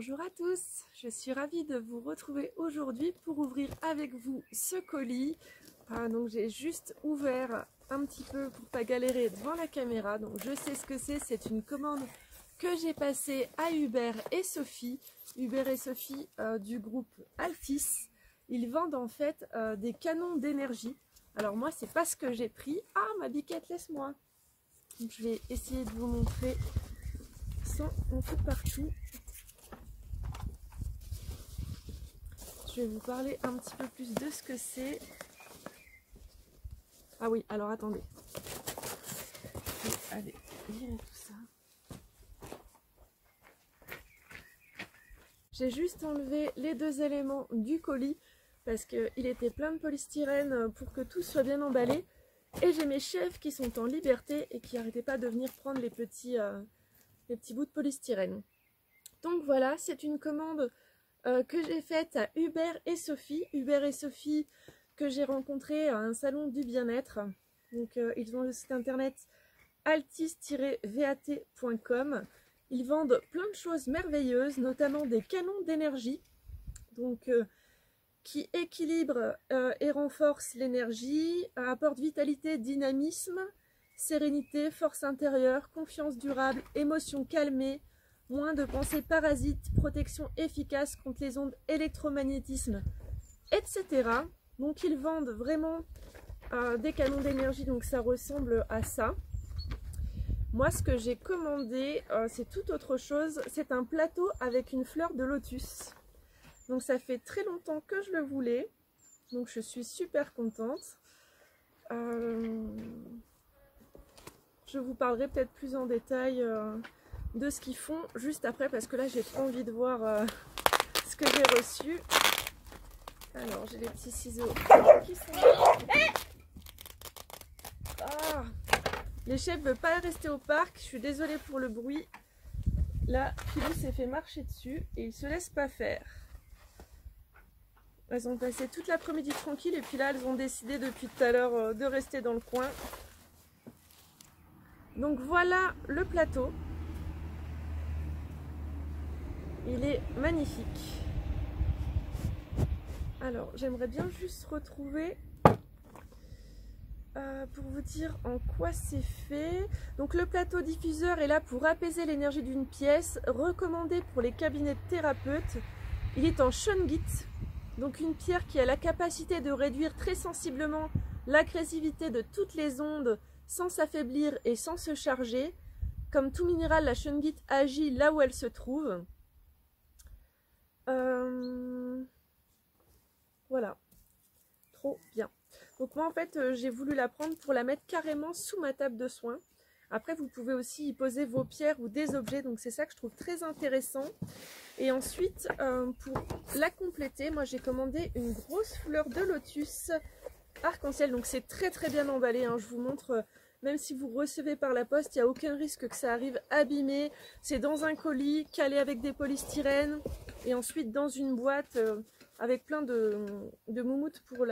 Bonjour à tous, je suis ravie de vous retrouver aujourd'hui pour ouvrir avec vous ce colis. Donc j'ai juste ouvert un petit peu pour pas galérer devant la caméra. Donc je sais ce que c'est une commande que j'ai passée à Hubert et Sophie. Hubert et Sophie du groupe Altis. Ils vendent en fait des canons d'énergie. Alors moi c'est pas ce que j'ai pris. Ah ma biquette, laisse-moi. Je vais essayer de vous montrer sans en foutre partout. Je vais vous parler un petit peu plus de ce que c'est. Ah oui, alors attendez. Je vais aller virer tout ça. J'ai juste enlevé les deux éléments du colis parce qu'il était plein de polystyrène pour que tout soit bien emballé. Et j'ai mes chefs qui sont en liberté et qui n'arrêtaient pas de venir prendre les petits bouts de polystyrène. Donc voilà, c'est une commande que j'ai faite à Hubert et Sophie. Hubert et Sophie que j'ai rencontré à un salon du bien-être. Donc ils ont le site internet altis-vat.com. Ils vendent plein de choses merveilleuses, notamment des canons d'énergie. Donc qui équilibrent et renforcent l'énergie, apportent vitalité, dynamisme, sérénité, force intérieure, confiance durable, émotion calmée, moins de pensées parasites, protection efficace contre les ondes électromagnétisme, etc. Donc ils vendent vraiment des canons d'énergie, donc ça ressemble à ça. Moi ce que j'ai commandé, c'est tout autre chose, c'est un plateau avec une fleur de lotus. Donc ça fait très longtemps que je le voulais, donc je suis super contente. Je vous parlerai peut-être plus en détail de ce qu'ils font juste après, parce que là j'ai trop envie de voir ce que j'ai reçu. Alors j'ai les petits ciseaux qui sont là. Ah, les chefs ne veulent pas rester au parc, je suis désolée pour le bruit. Là, Philou s'est fait marcher dessus et il se laisse pas faire. Elles ont passé toute l'après-midi tranquille et puis là elles ont décidé depuis tout à l'heure de rester dans le coin. Donc voilà le plateau. Il est magnifique. Alors j'aimerais bien juste retrouver pour vous dire en quoi c'est fait. Donc le plateau diffuseur est là pour apaiser l'énergie d'une pièce, recommandé pour les cabinets de thérapeutes. Il est en shungite. Donc une pierre qui a la capacité de réduire très sensiblement l'agressivité de toutes les ondes sans s'affaiblir et sans se charger. Comme tout minéral, la shungite agit là où elle se trouve. Voilà, trop bien. Donc moi en fait j'ai voulu la prendre pour la mettre carrément sous ma table de soins. Après vous pouvez aussi y poser vos pierres ou des objets, donc c'est ça que je trouve très intéressant. Et ensuite, pour la compléter, moi j'ai commandé une grosse fleur de lotus arc-en-ciel. Donc c'est très très bien emballé, hein. Je vous montre, même si vous recevez par la poste, il n'y a aucun risque que ça arrive abîmé. C'est dans un colis, calé avec des polystyrènes. Et ensuite dans une boîte avec plein de moumoutes pour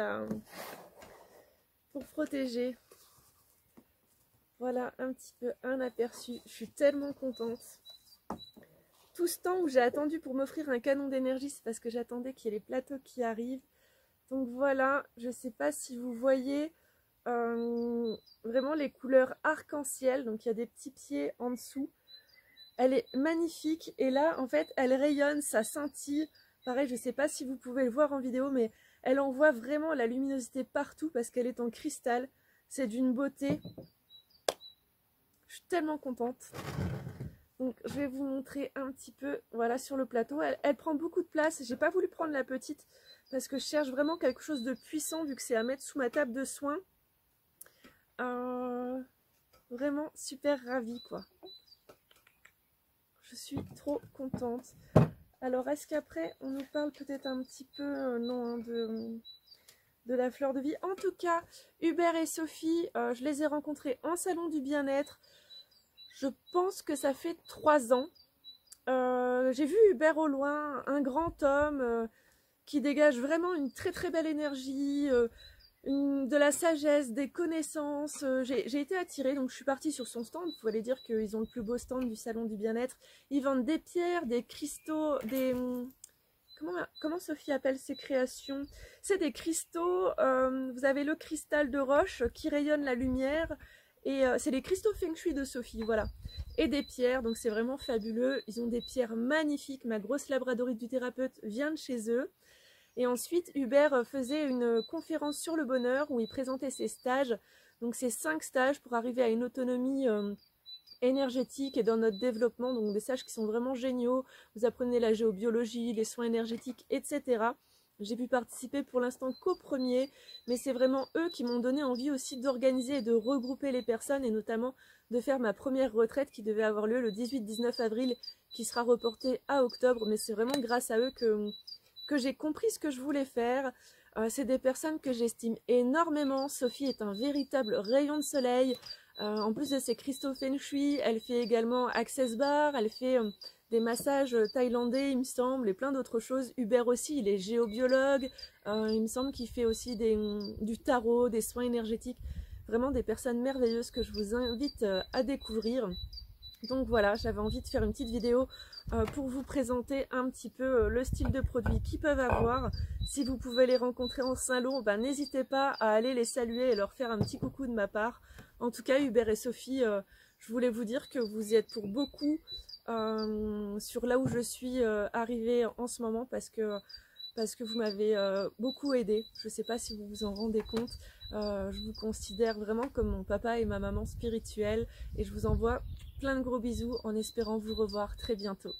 protéger. Voilà un petit peu un aperçu. Je suis tellement contente. Tout ce temps où j'ai attendu pour m'offrir un canon d'énergie, c'est parce que j'attendais qu'il y ait les plateaux qui arrivent. Donc voilà, je ne sais pas si vous voyez vraiment les couleurs arc-en-ciel. Donc il y a des petits pieds en dessous. Elle est magnifique et là en fait elle rayonne, ça scintille. Pareil, je ne sais pas si vous pouvez le voir en vidéo, mais elle envoie vraiment la luminosité partout parce qu'elle est en cristal. C'est d'une beauté. Je suis tellement contente. Donc je vais vous montrer un petit peu, voilà, sur le plateau. Elle prend beaucoup de place. J'ai pas voulu prendre la petite parce que je cherche vraiment quelque chose de puissant vu que c'est à mettre sous ma table de soins. Vraiment super ravie quoi. Je suis trop contente. Alors est-ce qu'après on nous parle peut-être un petit peu non, de la fleur de vie. En tout cas, Hubert et Sophie, je les ai rencontrés en salon du bien-être. Je pense que ça fait 3 ans. J'ai vu Hubert au loin, un grand homme qui dégage vraiment une très très belle énergie. de la sagesse, des connaissances. J'ai été attirée, donc je suis partie sur son stand. Il faut aller dire qu'ils ont le plus beau stand du salon du bien-être. Ils vendent des pierres, des cristaux, des... Comment Sophie appelle ces créations? C'est des cristaux, vous avez le cristal de roche qui rayonne la lumière, et c'est les cristaux Feng Shui de Sophie, voilà. Et des pierres, donc c'est vraiment fabuleux. Ils ont des pierres magnifiques, ma grosse labradorite du thérapeute vient de chez eux. Et ensuite, Hubert faisait une conférence sur le bonheur où il présentait ses stages. Donc c'est 5 stages pour arriver à une autonomie énergétique et dans notre développement, donc des stages qui sont vraiment géniaux. Vous apprenez la géobiologie, les soins énergétiques, etc. J'ai pu participer pour l'instant qu'au premier, mais c'est vraiment eux qui m'ont donné envie aussi d'organiser et de regrouper les personnes, et notamment de faire ma première retraite qui devait avoir lieu le 18-19 avril, qui sera reportée à octobre, mais c'est vraiment grâce à eux que j'ai compris ce que je voulais faire. C'est des personnes que j'estime énormément. Sophie est un véritable rayon de soleil. En plus de ses cristaux Feng Shui, elle fait également Access Bar, elle fait des massages thaïlandais, il me semble, et plein d'autres choses. Hubert aussi, il est géobiologue, il me semble qu'il fait aussi du tarot, des soins énergétiques. Vraiment des personnes merveilleuses que je vous invite à découvrir. Donc voilà, j'avais envie de faire une petite vidéo pour vous présenter un petit peu le style de produits qu'ils peuvent avoir. Si vous pouvez les rencontrer en salon, ben, n'hésitez pas à aller les saluer et leur faire un petit coucou de ma part. En tout cas, Hubert et Sophie, je voulais vous dire que vous y êtes pour beaucoup sur là où je suis arrivée en ce moment, parce que vous m'avez beaucoup aidé. Je ne sais pas si vous vous en rendez compte. Je vous considère vraiment comme mon papa et ma maman spirituelle, et je vous envoie plein de gros bisous en espérant vous revoir très bientôt.